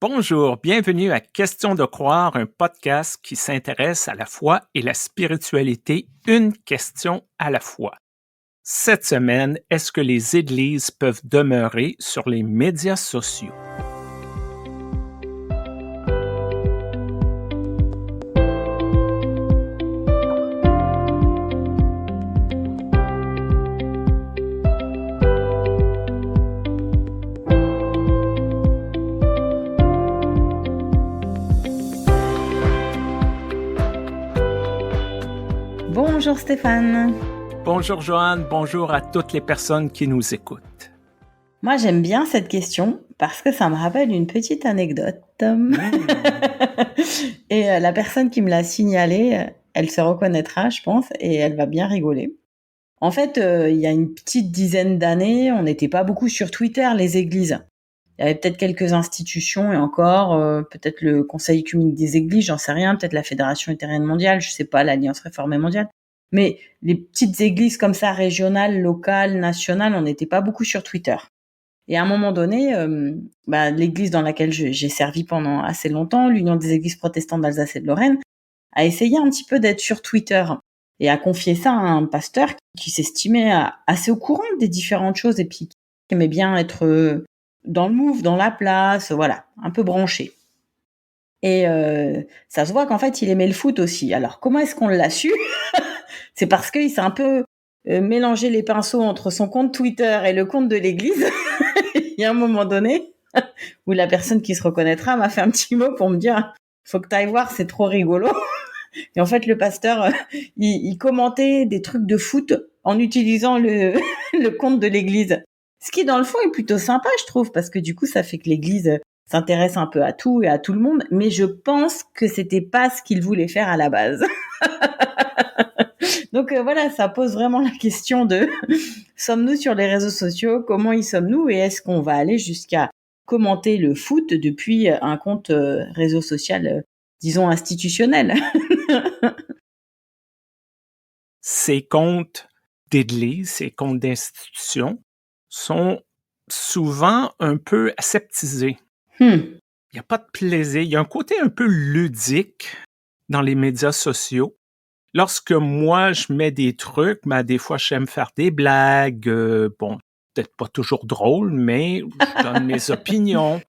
Bonjour, bienvenue à Question de croire, un podcast qui s'intéresse à la foi et la spiritualité, une question à la fois. Cette semaine, est-ce que les églises peuvent demeurer sur les médias sociaux? Bonjour Stéphane. Bonjour Joanne, bonjour à toutes les personnes qui nous écoutent. Moi j'aime bien cette question parce que ça me rappelle une petite anecdote. Et la personne qui me l'a signalée, elle se reconnaîtra je pense et elle va bien rigoler. En fait, il y a une petite dizaine d'années, on n'était pas beaucoup sur Twitter, les églises. Il y avait peut-être quelques institutions et encore, peut-être le Conseil œcuménique des églises, j'en sais rien, peut-être la Fédération luthérienne mondiale, je sais pas, l'Alliance réformée mondiale. Mais les petites églises comme ça, régionales, locales, nationales, on n'était pas beaucoup sur Twitter. Et à un moment donné, l'église dans laquelle j'ai servi pendant assez longtemps, l'Union des églises protestantes d'Alsace et de Lorraine, a essayé un petit peu d'être sur Twitter et a confié ça à un pasteur qui s'estimait assez au courant des différentes choses et puis qui aimait bien être dans le move, dans la place, voilà, un peu branché. Et ça se voit qu'en fait, il aimait le foot aussi. Alors, comment est-ce qu'on l'a su? C'est parce qu'il s'est un peu mélangé les pinceaux entre son compte Twitter et le compte de l'église. Il y a un moment donné où la personne qui se reconnaîtra m'a fait un petit mot pour me dire « Faut que tu ailles voir, c'est trop rigolo ». Et en fait, le pasteur, il commentait des trucs de foot en utilisant le compte de l'église. Ce qui, dans le fond, est plutôt sympa, je trouve, parce que du coup, ça fait que l'église s'intéresse un peu à tout et à tout le monde. Mais je pense que c'était pas ce qu'il voulait faire à la base. Donc voilà, ça pose vraiment la question de sommes-nous sur les réseaux sociaux? Comment y sommes-nous? Et est-ce qu'on va aller jusqu'à commenter le foot depuis un compte réseau social, disons, institutionnel? Ces comptes d'église, ces comptes d'institutions sont souvent un peu aseptisés. Il n'y a pas de plaisir. Il y a un côté un peu ludique dans les médias sociaux. Lorsque moi, je mets des trucs, des fois, j'aime faire des blagues. Peut-être pas toujours drôles, mais je donne mes opinions.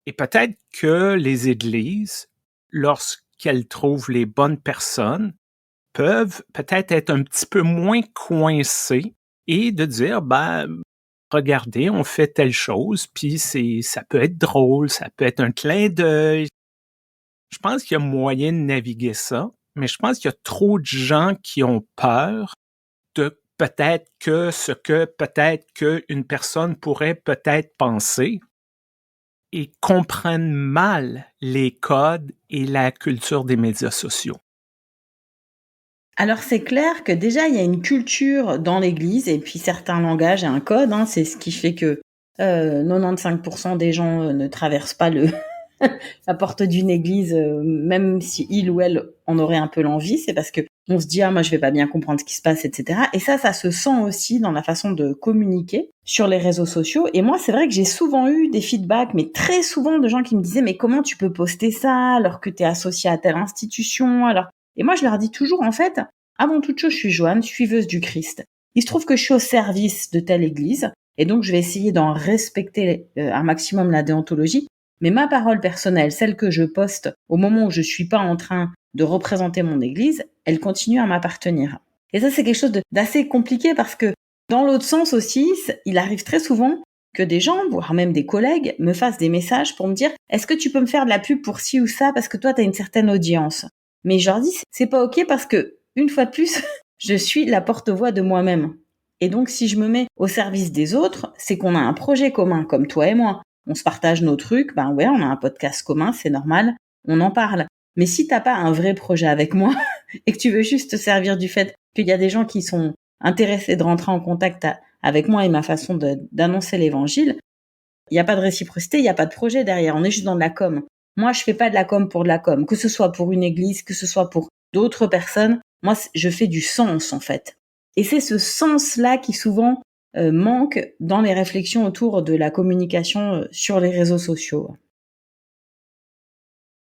Et peut-être que les églises, lorsqu'elles trouvent les bonnes personnes, peuvent peut-être être un petit peu moins coincées et de dire, regardez, on fait telle chose, puis ça peut être drôle, ça peut être un clin d'œil. Je pense qu'il y a moyen de naviguer ça, mais je pense qu'il y a trop de gens qui ont peur de peut-être qu'une personne pourrait peut-être penser et comprennent mal les codes et la culture des médias sociaux. Alors c'est clair que déjà il y a une culture dans l'église et puis certains langages et un code, c'est ce qui fait que 95% des gens ne traversent pas la porte d'une église, même si il ou elle en aurait un peu l'envie, c'est parce que on se dit moi je vais pas bien comprendre ce qui se passe, etc. Et ça se sent aussi dans la façon de communiquer sur les réseaux sociaux. Et moi c'est vrai que j'ai souvent eu des feedbacks, mais très souvent de gens qui me disaient mais comment tu peux poster ça alors que tu es associé à telle institution alors. Et moi je leur dis toujours en fait, avant toute chose je suis Joanne, suiveuse du Christ. Il se trouve que je suis au service de telle église et donc je vais essayer d'en respecter un maximum la déontologie. Mais ma parole personnelle, celle que je poste au moment où je suis pas en train de représenter mon église, elle continue à m'appartenir. Et ça, c'est quelque chose d'assez compliqué parce que dans l'autre sens aussi, il arrive très souvent que des gens, voire même des collègues, me fassent des messages pour me dire « Est-ce que tu peux me faire de la pub pour ci ou ça parce que toi, tu as une certaine audience ?» Mais je leur dis « C'est pas OK parce que, une fois de plus, je suis la porte-voix de moi-même. » Et donc, si je me mets au service des autres, c'est qu'on a un projet commun, comme toi et moi. On se partage nos trucs, on a un podcast commun, c'est normal, on en parle. Mais si t'as pas un vrai projet avec moi et que tu veux juste te servir du fait qu'il y a des gens qui sont intéressés de rentrer en contact avec moi et ma façon d'annoncer l'évangile, il n'y a pas de réciprocité, il n'y a pas de projet derrière, on est juste dans de la com. Moi, je fais pas de la com pour de la com, que ce soit pour une église, que ce soit pour d'autres personnes, moi, je fais du sens en fait. Et c'est ce sens-là qui souvent manque dans les réflexions autour de la communication sur les réseaux sociaux.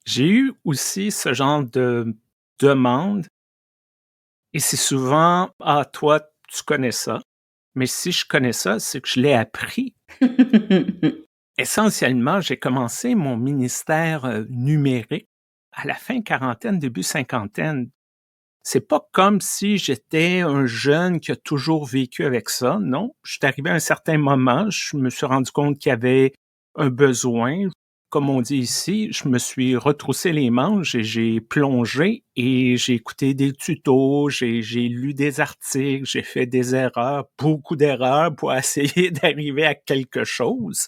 J'ai eu aussi ce genre de demande et c'est souvent: «Ah, toi, tu connais ça». Mais si je connais ça, c'est que je l'ai appris. Essentiellement, j'ai commencé mon ministère, numérique à la fin quarantaine, début cinquantaine. C'est pas comme si j'étais un jeune qui a toujours vécu avec ça, non. Je suis arrivé à un certain moment, je me suis rendu compte qu'il y avait un besoin. Comme on dit ici, je me suis retroussé les manches et j'ai plongé et j'ai écouté des tutos, j'ai lu des articles, j'ai fait des erreurs, beaucoup d'erreurs pour essayer d'arriver à quelque chose.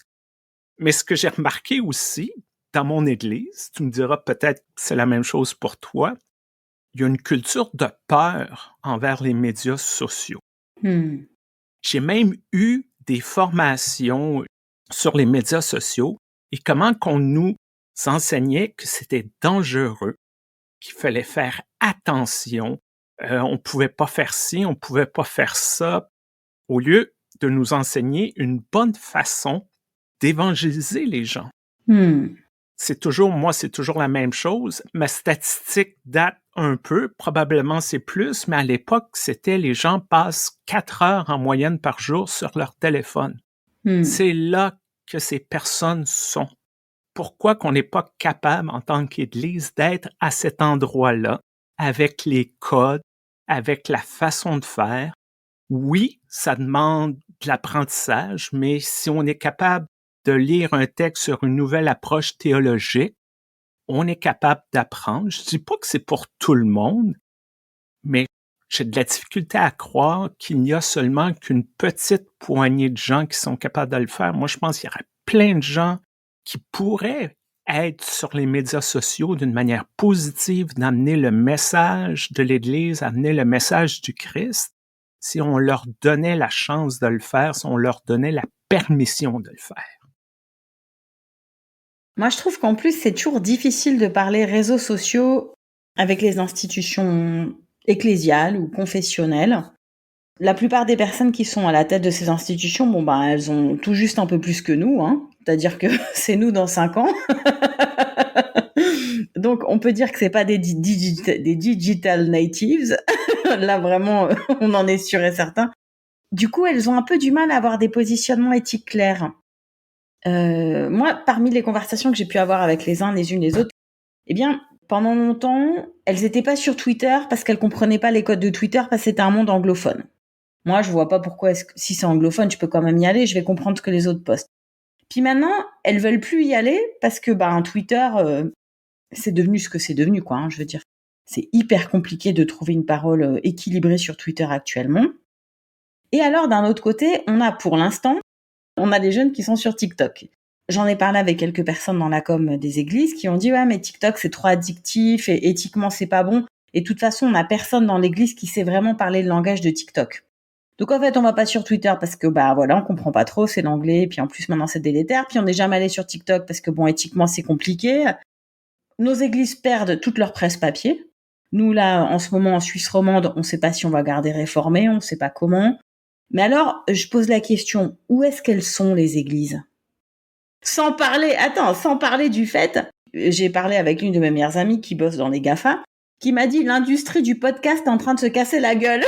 Mais ce que j'ai remarqué aussi dans mon église, tu me diras peut-être que c'est la même chose pour toi, il y a une culture de peur envers les médias sociaux. Mmh. J'ai même eu des formations sur les médias sociaux et comment qu'on nous enseignait que c'était dangereux, qu'il fallait faire attention, on pouvait pas faire ci, on pouvait pas faire ça, au lieu de nous enseigner une bonne façon d'évangéliser les gens. Mmh. C'est toujours la même chose. Ma statistique date un peu, probablement c'est plus, mais à l'époque, c'était les gens passent 4 heures en moyenne par jour sur leur téléphone. Mmh. C'est là que ces personnes sont. Pourquoi qu'on n'est pas capable, en tant qu'Église, d'être à cet endroit-là, avec les codes, avec la façon de faire? Oui, ça demande de l'apprentissage, mais si on est capable de lire un texte sur une nouvelle approche théologique, on est capable d'apprendre. Je dis pas que c'est pour tout le monde, mais j'ai de la difficulté à croire qu'il n'y a seulement qu'une petite poignée de gens qui sont capables de le faire. Moi, je pense qu'il y aurait plein de gens qui pourraient être sur les médias sociaux d'une manière positive, d'amener le message de l'Église, amener le message du Christ, si on leur donnait la chance de le faire, si on leur donnait la permission de le faire. Moi, je trouve qu'en plus, c'est toujours difficile de parler réseaux sociaux avec les institutions ecclésiales ou confessionnelles. La plupart des personnes qui sont à la tête de ces institutions, bon, bah, elles ont tout juste un peu plus que nous, hein. C'est-à-dire que c'est nous dans 5 ans. Donc, on peut dire que c'est pas des digital natives. Là, vraiment, on en est sûr et certain. Du coup, elles ont un peu du mal à avoir des positionnements éthiques clairs. Moi, parmi les conversations que j'ai pu avoir avec les uns, les unes, les autres, eh bien, pendant longtemps, elles étaient pas sur Twitter parce qu'elles comprenaient pas les codes de Twitter parce que c'était un monde anglophone. Moi, je vois pas pourquoi si c'est anglophone, je peux quand même y aller, je vais comprendre ce que les autres postent. Puis maintenant, elles veulent plus y aller parce que, un Twitter, c'est devenu ce que c'est devenu, quoi, hein, je veux dire. C'est hyper compliqué de trouver une parole, équilibrée sur Twitter actuellement. Et alors, d'un autre côté, pour l'instant, on a des jeunes qui sont sur TikTok. J'en ai parlé avec quelques personnes dans la com des églises qui ont dit: «Ouais, mais TikTok, c'est trop addictif et éthiquement, c'est pas bon et de toute façon, on a personne dans l'église qui sait vraiment parler le langage de TikTok». Donc en fait, on va pas sur Twitter parce que, voilà, on comprend pas trop, c'est l'anglais, puis en plus, maintenant, c'est délétère. Puis on n'est jamais allé sur TikTok parce que, éthiquement, c'est compliqué. Nos églises perdent toute leur presse papier. Nous, là, en ce moment, en Suisse romande, on sait pas si on va garder réformé, on sait pas comment. Mais alors, je pose la question, où est-ce qu'elles sont, les églises? Sans parler du fait, j'ai parlé avec l'une de mes meilleures amies qui bosse dans les GAFA, qui m'a dit: «L'industrie du podcast est en train de se casser la gueule».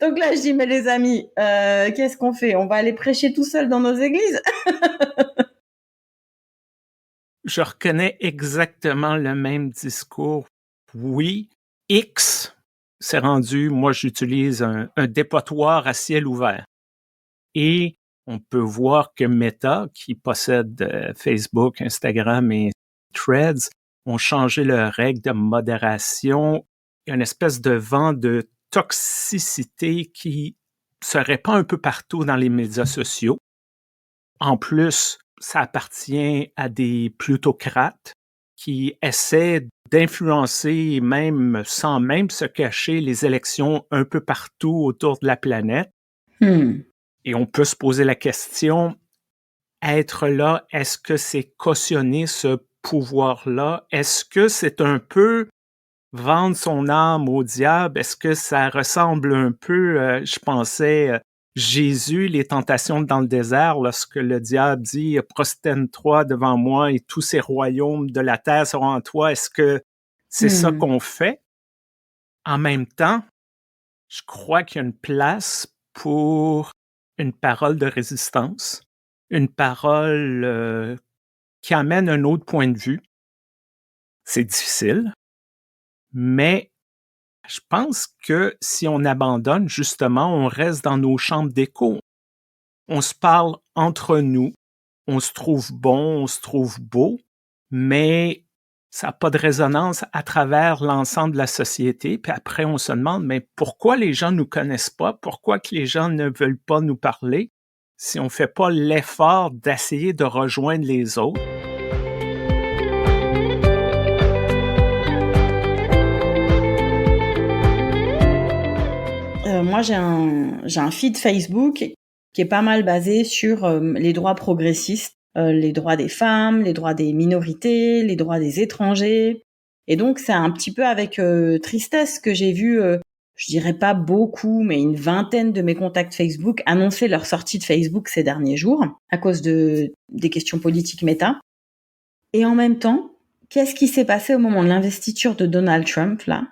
Donc là, je dis: «Mais les amis, qu'est-ce qu'on fait? On va aller prêcher tout seul dans nos églises?» Je reconnais exactement le même discours. Oui, X, c'est rendu, moi j'utilise un dépotoir à ciel ouvert. Et on peut voir que Meta, qui possède Facebook, Instagram et Threads, ont changé leurs règles de modération. Il y a une espèce de vent de toxicité qui se répand un peu partout dans les médias sociaux. En plus, ça appartient à des plutocrates qui essaient d'influencer, même sans même se cacher, les élections un peu partout autour de la planète. Et on peut se poser la question, être là, est-ce que c'est cautionner ce pouvoir-là? Est-ce que c'est un peu vendre son âme au diable? Est-ce que ça ressemble un peu, je pensais Jésus, les tentations dans le désert, lorsque le diable dit « Prosterne-toi devant moi et tous ces royaumes de la terre seront en toi », est-ce que c'est ça qu'on fait? En même temps, je crois qu'il y a une place pour une parole de résistance, une parole qui amène un autre point de vue. C'est difficile, mais je pense que si on abandonne, justement, on reste dans nos chambres d'écho. On se parle entre nous, on se trouve bon, on se trouve beau, mais ça n'a pas de résonance à travers l'ensemble de la société. Puis après, on se demande, mais pourquoi les gens ne nous connaissent pas? Pourquoi que les gens ne veulent pas nous parler si on ne fait pas l'effort d'essayer de rejoindre les autres? Moi, j'ai un feed Facebook qui est pas mal basé sur les droits progressistes, les droits des femmes, les droits des minorités, les droits des étrangers. Et donc, c'est un petit peu avec tristesse que j'ai vu, je dirais pas beaucoup, mais une vingtaine de mes contacts Facebook annoncer leur sortie de Facebook ces derniers jours à cause des questions politiques méta. Et en même temps, qu'est-ce qui s'est passé au moment de l'investiture de Donald Trump, là?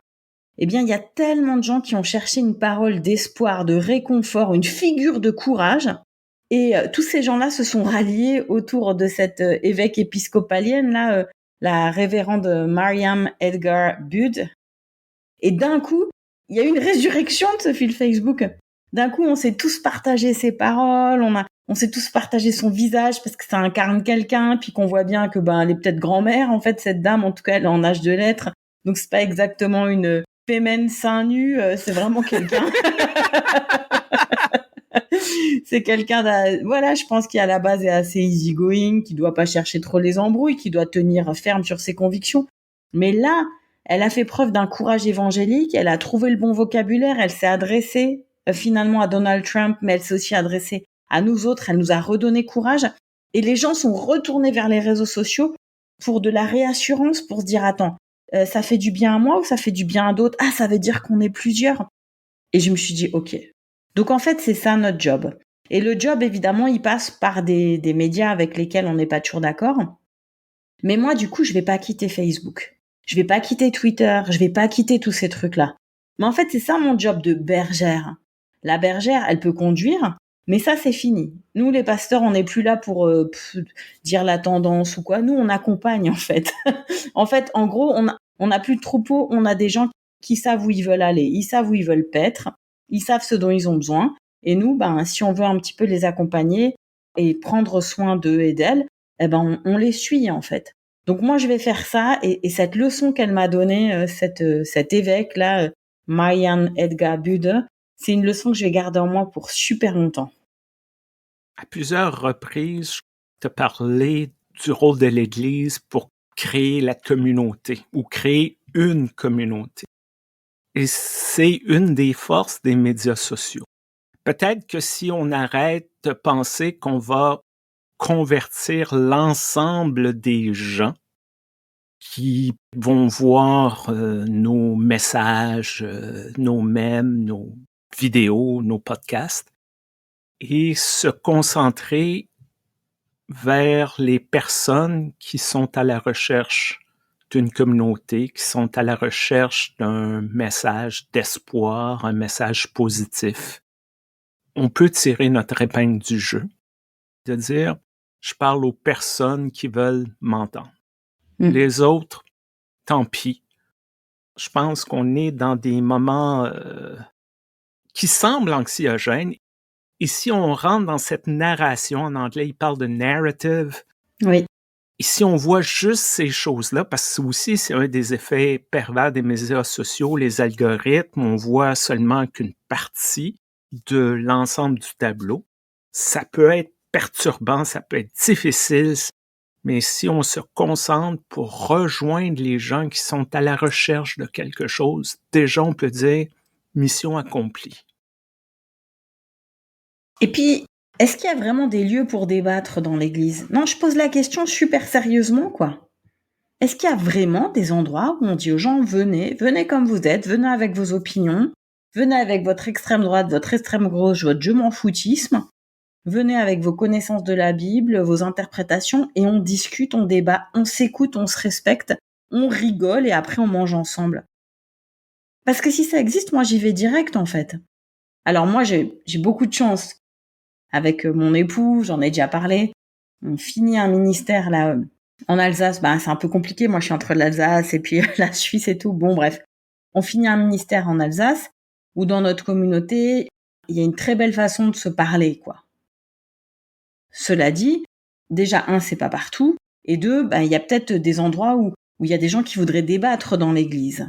Eh bien, il y a tellement de gens qui ont cherché une parole d'espoir, de réconfort, une figure de courage. Et tous ces gens-là se sont ralliés autour de cette évêque épiscopalienne, là, la révérende Mariam Edgar Budd. Et d'un coup, il y a eu une résurrection de ce fil Facebook. D'un coup, on s'est tous partagé ses paroles, on s'est tous partagé son visage parce que ça incarne quelqu'un, puis qu'on voit bien que elle est peut-être grand-mère, en fait, cette dame, en tout cas, elle est en âge de l'être. Donc, c'est pas exactement une fémène seins nus, c'est vraiment quelqu'un. C'est quelqu'un voilà, je pense qui à la base est assez easygoing, qui doit pas chercher trop les embrouilles, qui doit tenir ferme sur ses convictions. Mais là, elle a fait preuve d'un courage évangélique, elle a trouvé le bon vocabulaire, elle s'est adressée finalement à Donald Trump, mais elle s'est aussi adressée à nous autres, elle nous a redonné courage. Et les gens sont retournés vers les réseaux sociaux pour de la réassurance, pour se dire, attends, ça fait du bien à moi ou ça fait du bien à d'autres? Ah, ça veut dire qu'on est plusieurs. Et je me suis dit, ok. Donc en fait, c'est ça notre job. Et le job, évidemment, il passe par des médias avec lesquels on n'est pas toujours d'accord. Mais moi, du coup, je vais pas quitter Facebook. Je vais pas quitter Twitter. Je vais pas quitter tous ces trucs-là. Mais en fait, c'est ça mon job de bergère. La bergère, elle peut conduire, mais ça, c'est fini. Nous, les pasteurs, on n'est plus là pour dire la tendance ou quoi. Nous, on accompagne, en fait. En fait, en gros, on n'a plus de troupeau. On a des gens qui savent où ils veulent aller. Ils savent où ils veulent paître. Ils savent ce dont ils ont besoin. Et nous, si on veut un petit peu les accompagner et prendre soin d'eux et d'elles, on les suit, en fait. Donc moi, je vais faire ça. Et cette leçon qu'elle m'a donnée, cet évêque-là, Mariam Edgar Budd, c'est une leçon que je vais garder en moi pour super longtemps. À plusieurs reprises, je te parlais du rôle de l'Église pour créer la communauté ou créer une communauté. Et c'est une des forces des médias sociaux. Peut-être que si on arrête de penser qu'on va convertir l'ensemble des gens qui vont voir nos messages, nos mèmes, nos vidéos, nos podcasts, et se concentrer vers les personnes qui sont à la recherche d'une communauté, qui sont à la recherche d'un message d'espoir, un message positif. On peut tirer notre épingle du jeu, de dire, je parle aux personnes qui veulent m'entendre. Les autres, tant pis. Je pense qu'on est dans des moments qui semblent anxiogènes. Et si on rentre dans cette narration, en anglais, il parle de narrative. Oui. Et si on voit juste ces choses-là, parce que aussi, c'est un des effets pervers des médias sociaux, les algorithmes, on voit seulement qu'une partie de l'ensemble du tableau. Ça peut être perturbant, ça peut être difficile, mais si on se concentre pour rejoindre les gens qui sont à la recherche de quelque chose, déjà on peut dire mission accomplie. Et puis, est-ce qu'il y a vraiment des lieux pour débattre dans l'Église? Non, je pose la question super sérieusement, quoi. Est-ce qu'il y a vraiment des endroits où on dit aux gens, venez comme vous êtes, venez avec vos opinions, Venez avec votre extrême droite, votre extrême gauche, votre je m'en foutisme. Venez avec vos connaissances de la Bible, vos interprétations, et on discute, on débat, on s'écoute, on se respecte, on rigole et après on mange ensemble. Parce que si ça existe, moi j'y vais direct en fait. Alors moi j'ai beaucoup de chance. Avec mon époux, j'en ai déjà parlé. On finit un ministère là en Alsace, c'est un peu compliqué. Moi je suis entre l'Alsace et puis la Suisse et tout. Bon bref, on finit un ministère en Alsace où dans notre communauté, il y a une très belle façon de se parler, quoi. Cela dit, déjà, c'est pas partout, et deux, il y a peut-être des endroits où il y a des gens qui voudraient débattre dans l'église.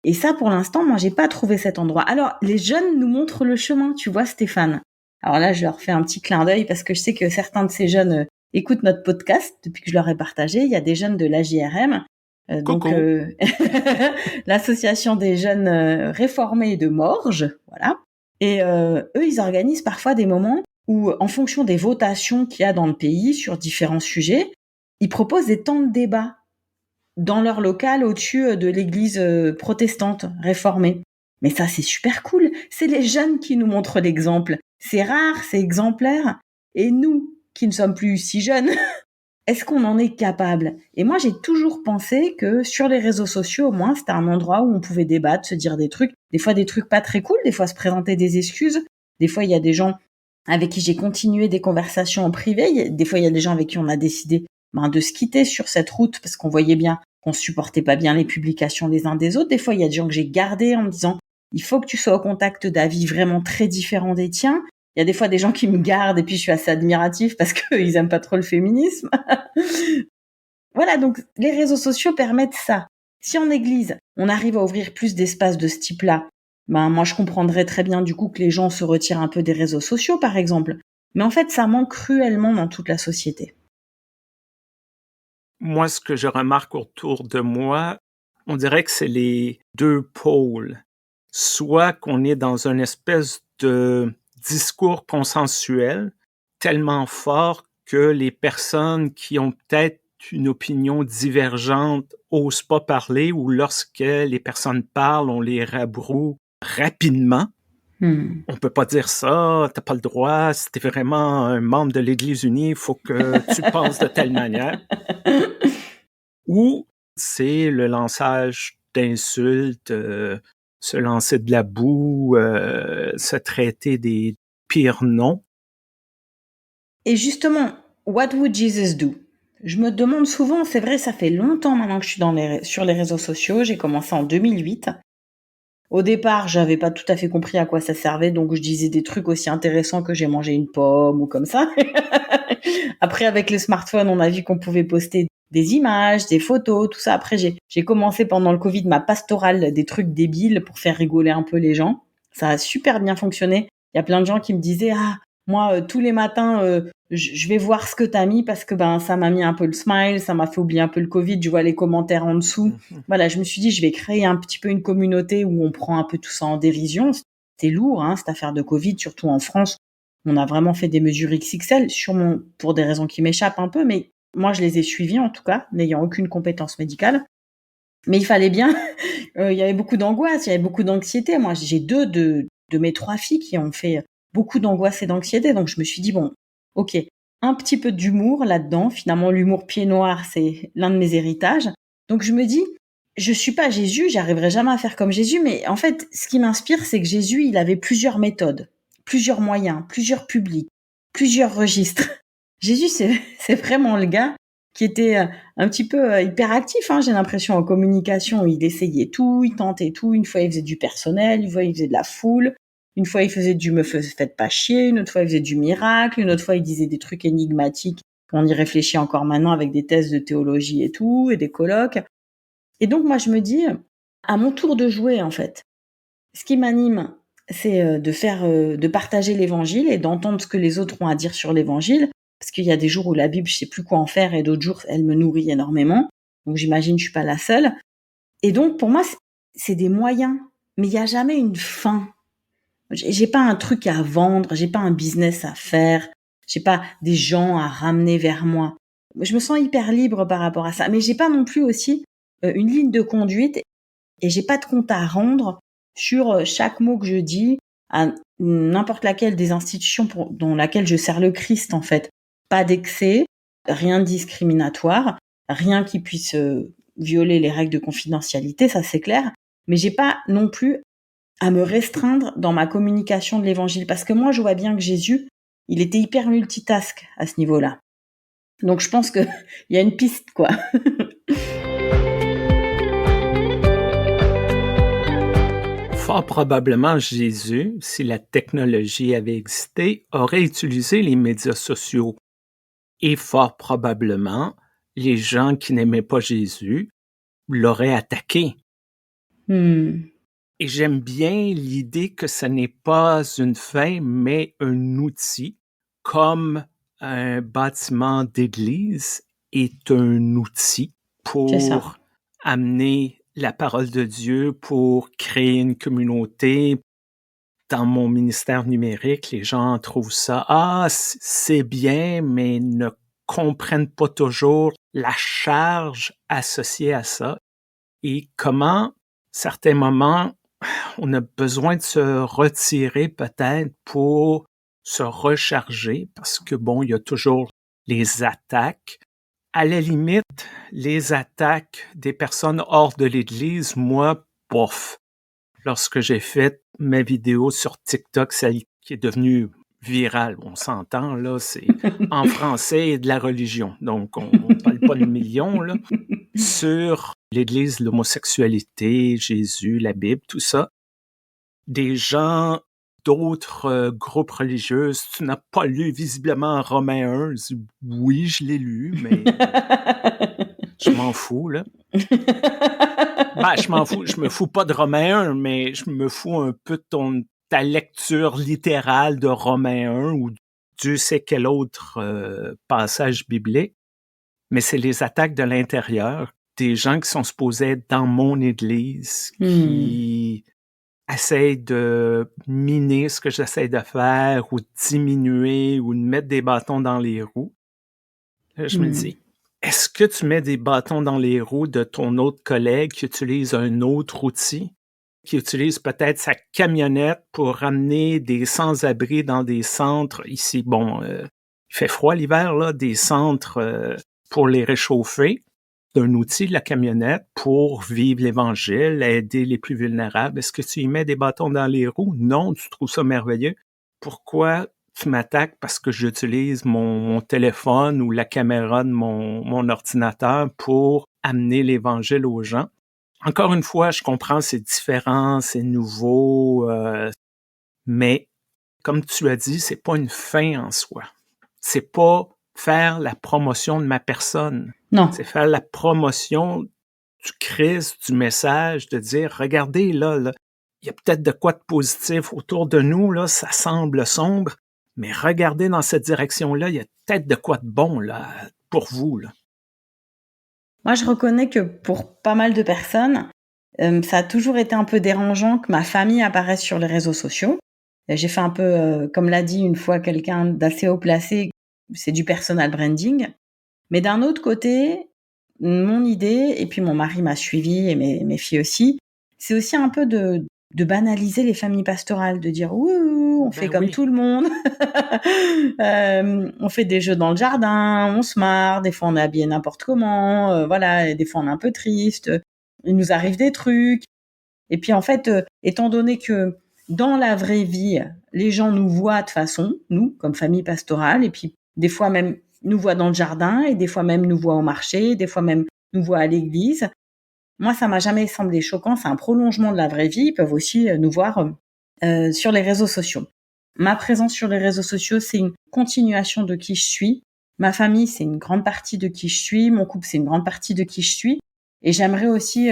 Et ça, pour l'instant, moi, j'ai pas trouvé cet endroit. Alors, les jeunes nous montrent le chemin, tu vois, Stéphane. Alors là, je leur fais un petit clin d'œil parce que je sais que certains de ces jeunes écoutent notre podcast depuis que je leur ai partagé. Il y a des jeunes de l'AJRM, donc l'association des jeunes réformés de Morges, voilà. Et eux, ils organisent parfois des moments où, en fonction des votations qu'il y a dans le pays sur différents sujets, ils proposent des temps de débat dans leur local au-dessus de l'église protestante réformée. Mais ça, c'est super cool. C'est les jeunes qui nous montrent l'exemple. C'est rare, c'est exemplaire. Et nous, qui ne sommes plus si jeunes, est-ce qu'on en est capable ? Et moi, j'ai toujours pensé que sur les réseaux sociaux, au moins, c'était un endroit où on pouvait débattre, se dire des trucs. Des fois, des trucs pas très cool. Des fois, se présenter des excuses. Des fois, il y a des gens avec qui j'ai continué des conversations en privé. Des fois, il y a des gens avec qui on a décidé de se quitter sur cette route parce qu'on voyait bien qu'on supportait pas bien les publications des uns des autres. Des fois, il y a des gens que j'ai gardés en me disant « Il faut que tu sois au contact d'avis vraiment très différents des tiens ». Il y a des fois des gens qui me gardent et puis je suis assez admirative parce qu'ils aiment pas trop le féminisme. Voilà, donc les réseaux sociaux permettent ça. Si en église, on arrive à ouvrir plus d'espaces de ce type-là, moi je comprendrais très bien du coup que les gens se retirent un peu des réseaux sociaux par exemple. Mais en fait, ça manque cruellement dans toute la société. Moi, ce que je remarque autour de moi, on dirait que c'est les deux pôles. Soit qu'on est dans une espèce de discours consensuel tellement fort que les personnes qui ont peut-être une opinion divergente osent pas parler, ou lorsque les personnes parlent, on les rabroue rapidement. On peut pas dire ça, t'as pas le droit, si t'es vraiment un membre de l'Église unie, il faut que tu penses de telle manière. Ou c'est le lançage d'insultes, se lancer de la boue, se traiter des pires noms. Et justement, what would Jesus do ? Je me demande souvent, c'est vrai, ça fait longtemps maintenant que je suis sur les réseaux sociaux, j'ai commencé en 2008. Au départ, j'avais pas tout à fait compris à quoi ça servait, donc je disais des trucs aussi intéressants que j'ai mangé une pomme ou comme ça. Après, avec le smartphone, on a vu qu'on pouvait poster des images, des photos, tout ça. Après, j'ai commencé pendant le Covid ma pastorale des trucs débiles pour faire rigoler un peu les gens. Ça a super bien fonctionné. Il y a plein de gens qui me disaient « Ah, moi, tous les matins, je vais voir ce que t'as mis parce que ça m'a mis un peu le smile, ça m'a fait oublier un peu le Covid, je vois les commentaires en dessous. » Voilà, je me suis dit, je vais créer un petit peu une communauté où on prend un peu tout ça en dérision. C'était lourd, cette affaire de Covid, surtout en France. On a vraiment fait des mesures XXL, sûrement pour des raisons qui m'échappent un peu, mais moi, je les ai suivies en tout cas, n'ayant aucune compétence médicale. Mais il fallait bien, il y avait beaucoup d'angoisse, il y avait beaucoup d'anxiété. Moi, j'ai 2 de mes 3 filles qui ont fait beaucoup d'angoisse et d'anxiété. Donc, je me suis dit, bon, ok, un petit peu d'humour là-dedans. Finalement, l'humour pied noir, c'est l'un de mes héritages. Donc, je me dis, je suis pas Jésus, j'arriverai jamais à faire comme Jésus, mais en fait, ce qui m'inspire, c'est que Jésus, il avait plusieurs méthodes, plusieurs moyens, plusieurs publics, plusieurs registres. Jésus, c'est vraiment le gars qui était un petit peu hyperactif, j'ai l'impression, en communication. Il essayait tout, il tentait tout. Une fois, il faisait du personnel, une fois, il faisait de la foule. Une fois, il faisait du « me faites pas chier », une autre fois, il faisait du miracle, une autre fois, il disait des trucs énigmatiques. On y réfléchit encore maintenant avec des thèses de théologie et tout, et des colloques. Et donc, moi, je me dis, à mon tour de jouer, en fait. Ce qui m'anime, c'est de partager l'évangile et d'entendre ce que les autres ont à dire sur l'évangile. Parce qu'il y a des jours où la Bible, je sais plus quoi en faire, et d'autres jours, elle me nourrit énormément. Donc, j'imagine, je suis pas la seule. Et donc, pour moi, c'est des moyens. Mais il y a jamais une fin. J'ai pas un truc à vendre, j'ai pas un business à faire, j'ai pas des gens à ramener vers moi. Je me sens hyper libre par rapport à ça. Mais j'ai pas non plus aussi une ligne de conduite et j'ai pas de compte à rendre sur chaque mot que je dis à n'importe laquelle des institutions dans laquelle je sers le Christ, en fait. Pas d'excès, rien de discriminatoire, rien qui puisse violer les règles de confidentialité, ça c'est clair. Mais j'ai pas non plus à me restreindre dans ma communication de l'évangile. Parce que moi, je vois bien que Jésus, il était hyper multitask à ce niveau-là. Donc je pense qu'il y a une piste, quoi. Fort probablement, Jésus, si la technologie avait existé, aurait utilisé les médias sociaux. Et fort probablement, les gens qui n'aimaient pas Jésus l'auraient attaqué. Et j'aime bien l'idée que ce n'est pas une fin, mais un outil, comme un bâtiment d'église est un outil pour amener la parole de Dieu, pour créer une communauté. Dans mon ministère numérique, les gens trouvent ça, c'est bien, mais ne comprennent pas toujours la charge associée à ça et comment, certains moments, on a besoin de se retirer peut-être pour se recharger parce que bon, il y a toujours les attaques. À la limite, les attaques des personnes hors de l'Église, moi, bof. Lorsque j'ai fait ma vidéo sur TikTok, celle qui est devenue virale, on s'entend, là, c'est en français et de la religion. Donc, on parle pas de millions, là. Sur l'Église, l'homosexualité, Jésus, la Bible, tout ça. Des gens d'autres groupes religieux, tu n'as pas lu visiblement Romains 1. Oui, je l'ai lu, mais je m'en fous, là. Je m'en fous. Je me fous pas de Romains 1, mais je me fous un peu de ta lecture littérale de Romains 1 ou Dieu sait quel autre passage biblique. Mais c'est les attaques de l'intérieur, des gens qui sont supposés être dans mon église, qui essayent de miner ce que j'essaie de faire ou de diminuer ou de mettre des bâtons dans les roues. Là, je me dis, est-ce que tu mets des bâtons dans les roues de ton autre collègue qui utilise un autre outil, qui utilise peut-être sa camionnette pour ramener des sans-abri dans des centres ici? Bon, il fait froid l'hiver, là, des centres pour les réchauffer. D'un outil, la camionnette, pour vivre l'Évangile, aider les plus vulnérables. Est-ce que tu y mets des bâtons dans les roues? Non, tu trouves ça merveilleux. Pourquoi tu m'attaques parce que j'utilise mon téléphone ou la caméra de mon ordinateur pour amener l'Évangile aux gens? Encore une fois, je comprends, c'est différent, c'est nouveau, mais comme tu as dit, c'est pas une fin en soi. C'est pas faire la promotion de ma personne. Non. C'est faire la promotion du Christ, du message, de dire, regardez, là, il y a peut-être de quoi de positif autour de nous, là, ça semble sombre, mais regardez dans cette direction-là, il y a peut-être de quoi de bon, là, pour vous, là. Moi, je reconnais que pour pas mal de personnes, ça a toujours été un peu dérangeant que ma famille apparaisse sur les réseaux sociaux. J'ai fait un peu, comme l'a dit une fois quelqu'un d'assez haut placé, c'est du personal branding. Mais d'un autre côté, mon idée, et puis mon mari m'a suivi et mes filles aussi, c'est aussi un peu de banaliser les familles pastorales, de dire ouh, on fait comme tout le monde, on fait des jeux dans le jardin, on se marre, des fois on est habillé n'importe comment, voilà, et des fois on est un peu triste, il nous arrive des trucs. Et puis en fait, étant donné que dans la vraie vie, les gens nous voient de façon, nous, comme famille pastorale, et puis des fois même nous voient dans le jardin, et des fois même nous voient au marché, des fois même nous voient à l'église. Moi, ça m'a jamais semblé choquant, c'est un prolongement de la vraie vie. Ils peuvent aussi nous voir sur les réseaux sociaux. Ma présence sur les réseaux sociaux, c'est une continuation de qui je suis. Ma famille, c'est une grande partie de qui je suis. Mon couple, c'est une grande partie de qui je suis. Et j'aimerais aussi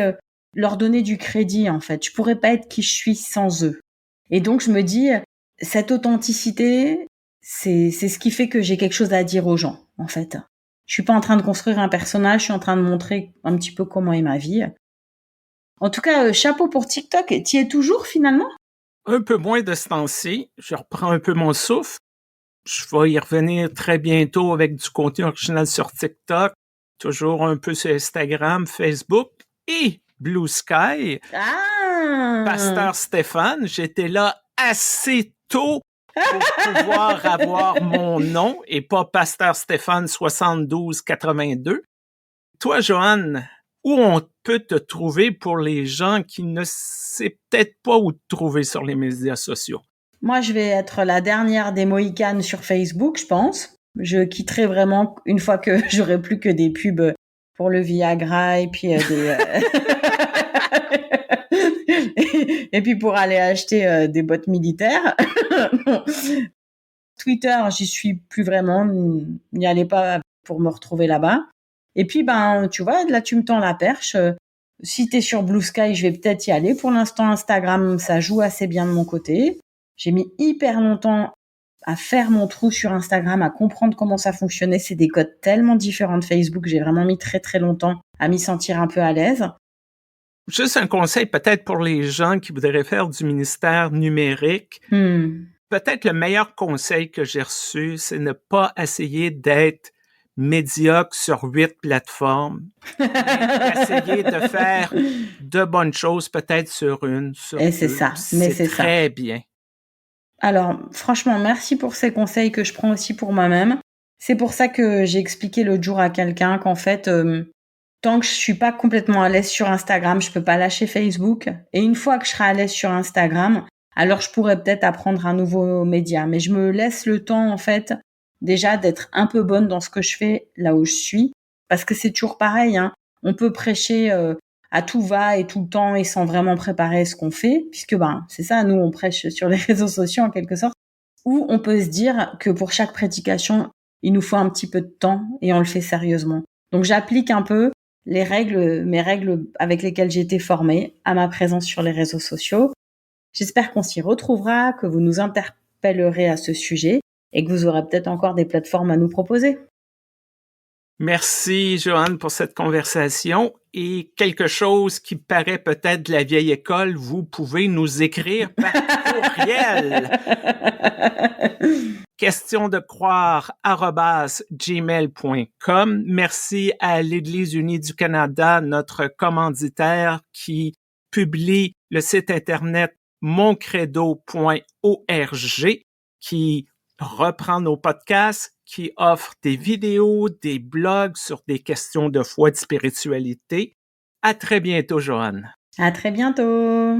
leur donner du crédit, en fait. Je pourrais pas être qui je suis sans eux. Et donc, je me dis, cette authenticité, c'est ce qui fait que j'ai quelque chose à dire aux gens, en fait. Je suis pas en train de construire un personnage, je suis en train de montrer un petit peu comment est ma vie. En tout cas, chapeau pour TikTok. T'y es toujours, finalement? Un peu moins de ce temps-ci. Je reprends un peu mon souffle. Je vais y revenir très bientôt avec du contenu original sur TikTok. Toujours un peu sur Instagram, Facebook et Blue Sky. Pasteur Stéphane. J'étais là assez tôt pour pouvoir avoir mon nom et pas Pasteur Stéphane 7282. Toi, Joanne, où on peut te trouver pour les gens qui ne savent peut-être pas où te trouver sur les médias sociaux? Moi, je vais être la dernière des Mohicanes sur Facebook, je pense. Je quitterai vraiment une fois que j'aurai plus que des pubs pour le Viagra et puis et puis pour aller acheter des bottes militaires. Twitter, j'y suis plus vraiment. N'y allez pas pour me retrouver là-bas. Et puis, tu vois, là, tu me tends la perche. Si t'es sur Blue Sky, je vais peut-être y aller. Pour l'instant, Instagram, ça joue assez bien de mon côté. J'ai mis hyper longtemps à faire mon trou sur Instagram, à comprendre comment ça fonctionnait. C'est des codes tellement différents de Facebook. J'ai vraiment mis très, très longtemps à m'y sentir un peu à l'aise. Juste un conseil peut-être pour les gens qui voudraient faire du ministère numérique. Peut-être le meilleur conseil que j'ai reçu, c'est ne pas essayer d'être médiocre sur 8 plateformes, mais essayer de faire de bonnes choses peut-être sur une, sur Et deux. c'est ça, mais c'est très bien. Alors, franchement, merci pour ces conseils que je prends aussi pour moi-même. C'est pour ça que j'ai expliqué l'autre jour à quelqu'un qu'en fait, tant que je suis pas complètement à l'aise sur Instagram, je peux pas lâcher Facebook. Et une fois que je serai à l'aise sur Instagram, alors je pourrais peut-être apprendre un nouveau média. Mais je me laisse le temps, en fait, déjà d'être un peu bonne dans ce que je fais là où je suis. Parce que c'est toujours pareil, hein. On peut prêcher à tout va et tout le temps et sans vraiment préparer ce qu'on fait, puisque c'est ça, nous on prêche sur les réseaux sociaux en quelque sorte, ou on peut se dire que pour chaque prédication, il nous faut un petit peu de temps et on le fait sérieusement. Donc j'applique un peu mes règles avec lesquelles j'ai été formée à ma présence sur les réseaux sociaux. J'espère qu'on s'y retrouvera, que vous nous interpellerez à ce sujet et que vous aurez peut-être encore des plateformes à nous proposer. Merci, Joanne, pour cette conversation. Et quelque chose qui paraît peut-être de la vieille école, vous pouvez nous écrire par courriel. questiondecroire@gmail.com. Merci à l'Église unie du Canada, notre commanditaire, qui publie le site internet moncredo.org, qui reprend nos podcasts, qui offre des vidéos, des blogs sur des questions de foi et de spiritualité. À très bientôt, Joanne. À très bientôt.